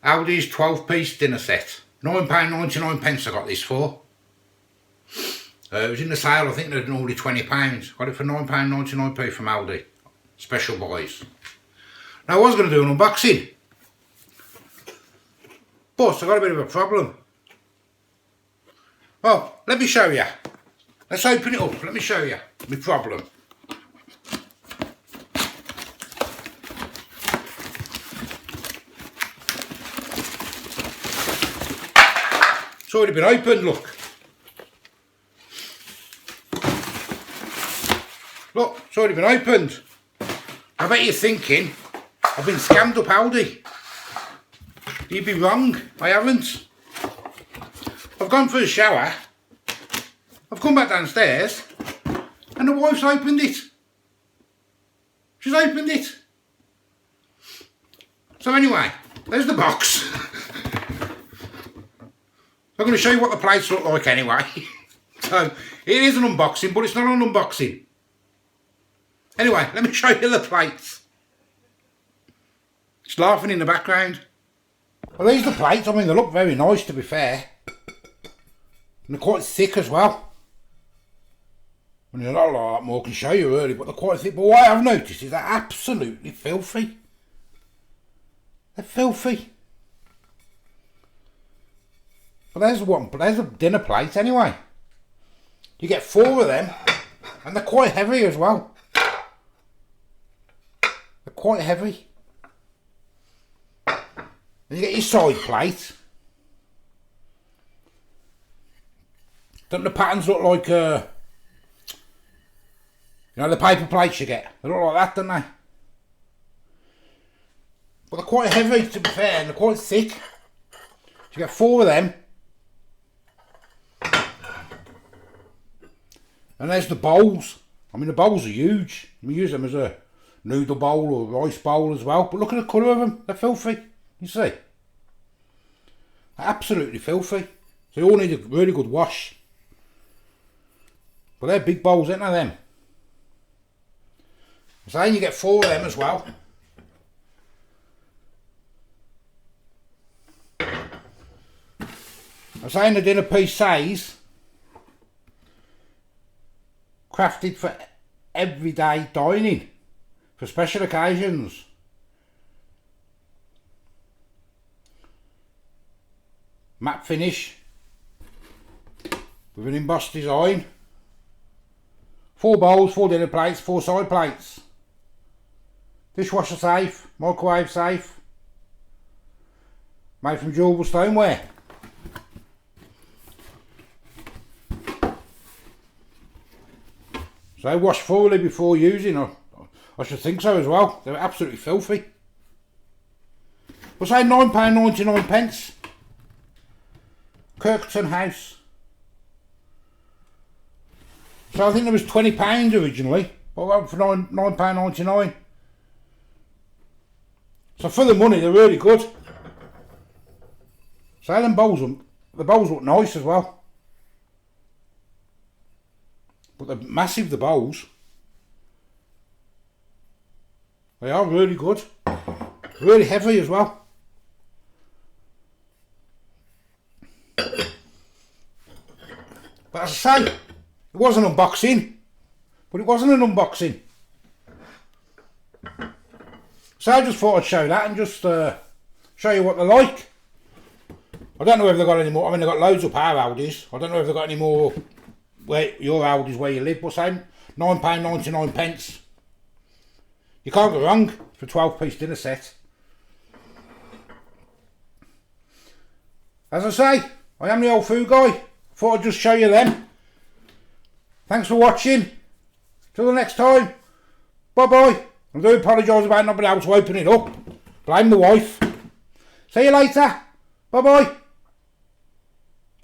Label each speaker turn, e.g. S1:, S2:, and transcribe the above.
S1: Aldi's 12-piece dinner set. £9.99 I got this for. It was in the sale, I think they're normally £20. Got it for £9.99p from Aldi. Special buys. Now I was going to do an unboxing, but I got a bit of a problem. Well, let me show you. Let's open it up, let me show you my problem. It's already been opened, look. Look, it's already been opened. I bet you're thinking, I've been scammed up Aldi. You'd be wrong, I haven't. I've gone for a shower, I've come back downstairs, and the wife's opened it. She's opened it. So anyway, there's the box. I'm going to show you what the plates look like anyway. So, it is an unboxing, but it's not an unboxing. Anyway, let me show you the plates. It's laughing in the background. Well, these are the plates. I mean, they look very nice, to be fair. And they're quite thick as well. I mean, not a lot more I can show you really, but they're quite thick. But what I've noticed is they're absolutely filthy. They're filthy. But there's a dinner plate anyway. You get 4 of them, and they're quite heavy as well. They're quite heavy. Then you get your side plate. Don't the patterns look like, you know, the paper plates you get? They look like that, don't they? But they're quite heavy, to be fair, and they're quite thick. So you get 4 of them. And there's the bowls. I mean, the bowls are huge. We use them as a noodle bowl or rice bowl as well. But look at the colour of them. They're filthy. You see? They're absolutely filthy. So you all need a really good wash. But they're big bowls, aren't they, them? So then you get 4 of them as well. I'm saying the dinner piece says crafted for everyday dining, for special occasions. Matte finish with an embossed design. 4 bowls, 4 dinner plates, 4 side plates. Dishwasher safe, microwave safe. Made from durable stoneware. So wash thoroughly before using, or I should think so as well. They're absolutely filthy. We'll say £9.99. Kirkton House. So I think there was £20 originally, but I went for £9.99. So for the money, they're really good. So them bowls, the bowls look nice as well. But they're massive, the bowls. They are really good. Really heavy as well. But as I say, it was an unboxing. But it wasn't an unboxing. So I just thought I'd show that and just show you what they're like. I don't know if they've got any more. I mean, they've got loads of our Aldis. I don't know if they've got any more where your Aldi's where you live, but same £9.99. You can't go wrong for a 12-piece dinner set. As I say, I am the old food guy. Thought I'd just show you them. Thanks for watching. Till the next time. Bye bye. I do apologise about not being able to open it up. Blame the wife. See you later. Bye bye.